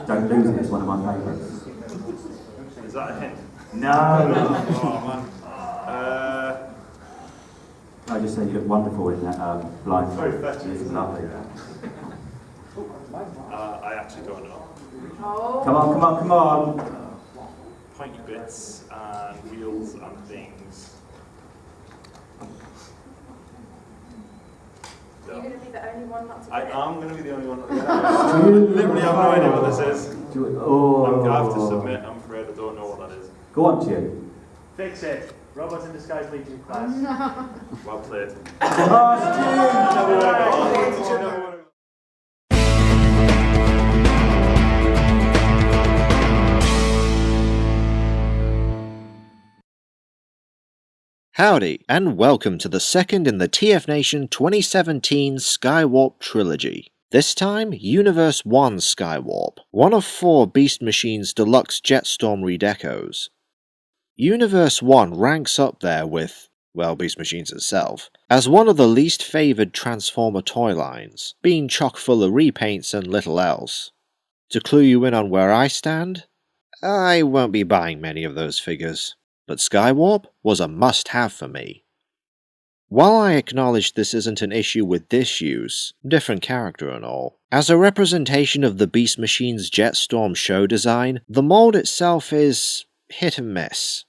Don't lose it, it's one of my favourites. Is that a hint? No! Oh man. I just said you look wonderful in that blind. Very fetching. It's lovely. I actually don't know. Come on, come on, come on! Pointy bits and wheels and things. You're going to be the only one not to I get it. am going to be the only one that I literally have no idea what this is. I have to submit, I'm afraid I don't know what that is. Go on, Jim. Fix it. Robots in Disguise Legion class. Well played. Howdy, and welcome to the second in the TFNation 2017 Skywarp trilogy. This time, Universe 1 Skywarp, one of 4 Beast Machines Deluxe Jetstorm redecos. Universe 1 ranks up there with, well, Beast Machines itself, as one of the least favoured Transformer toy lines, being chock full of repaints and little else. To clue you in on where I stand, I won't be buying many of those figures, but Skywarp was a must-have for me. While I acknowledge this isn't an issue with this use, different character and all, as a representation of the Beast Machine's Jetstorm show design, the mold itself is hit and miss.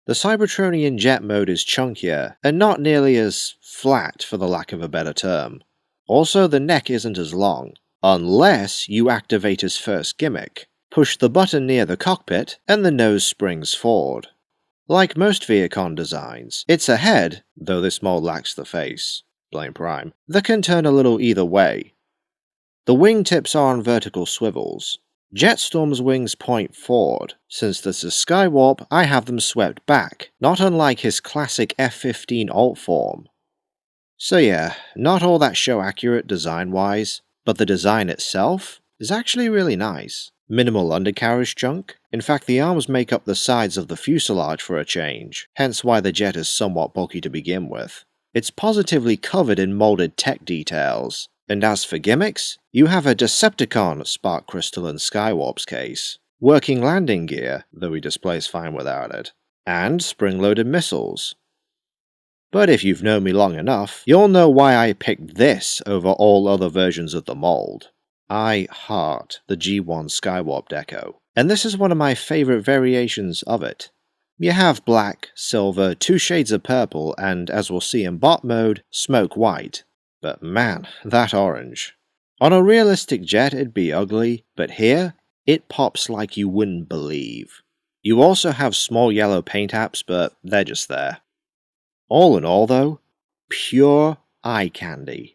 The Cybertronian jet mode is chunkier, and not nearly as flat for the lack of a better term. Also, the neck isn't as long, unless you activate his first gimmick. Push the button near the cockpit, and the nose springs forward. Like most Viacon designs, it's a head, though this mold lacks the face, blame Prime, that can turn a little either way. The wingtips are on vertical swivels. Jetstorm's wings point forward. Since this is Skywarp, I have them swept back, not unlike his classic F-15 alt form. So yeah, not all that show accurate design-wise, but the design itself is actually really nice. Minimal undercarriage junk. In fact, the arms make up the sides of the fuselage for a change, hence why the jet is somewhat bulky to begin with. It's positively covered in molded tech details. And as for gimmicks, you have a Decepticon Spark Crystal in Skywarp's case, working landing gear, though he displays fine without it, and spring-loaded missiles. But if you've known me long enough, you'll know why I picked this over all other versions of the mold. I heart the G1 Skywarp deco, and this is one of my favourite variations of it. You have black, silver, 2 shades of purple, and as we'll see in bot mode, smoke white. But man, that orange. On a realistic jet it'd be ugly, but here, it pops like you wouldn't believe. You also have small yellow paint apps, but they're just there. All in all though, pure eye candy.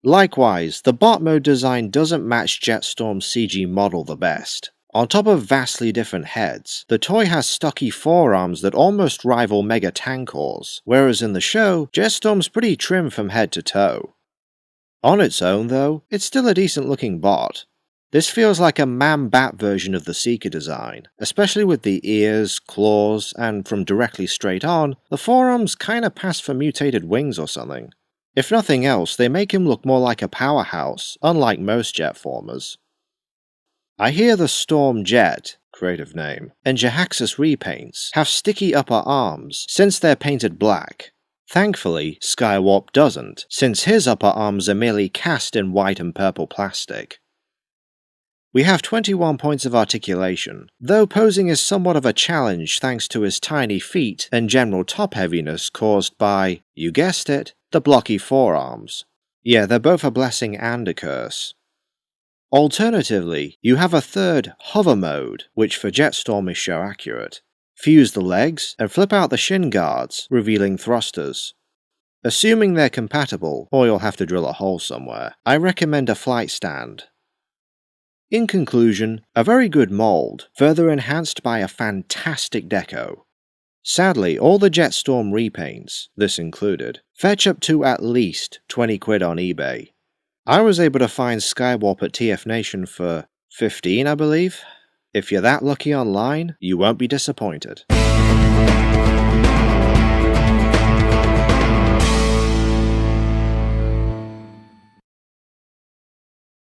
Likewise, the bot mode design doesn't match Jetstorm's CG model the best. On top of vastly different heads, the toy has stocky forearms that almost rival Mega Tankors, whereas in the show, Jetstorm's pretty trim from head to toe. On its own though, it's still a decent looking bot. This feels like a man-bat version of the Seeker design, especially with the ears, claws, and from directly straight on, the forearms kinda pass for mutated wings or something. If nothing else, they make him look more like a powerhouse, unlike most Jetformers. I hear the Storm Jet, creative name, and Jahaxus repaints have sticky upper arms, since they're painted black. Thankfully, Skywarp doesn't, since his upper arms are merely cast in white and purple plastic. We have 21 points of articulation, though posing is somewhat of a challenge thanks to his tiny feet and general top heaviness caused by, you guessed it, the blocky forearms. Yeah, they're both a blessing and a curse. Alternatively, you have a third, hover mode, which for Jetstorm is show accurate. Fuse the legs and flip out the shin guards, revealing thrusters. Assuming they're compatible, or you'll have to drill a hole somewhere, I recommend a flight stand. In conclusion, a very good mold, further enhanced by a fantastic deco. Sadly, all the Jetstorm repaints, this included, fetch up to at least 20 quid on eBay. I was able to find Skywarp at TFNation for 15, I believe. If you're that lucky online, you won't be disappointed.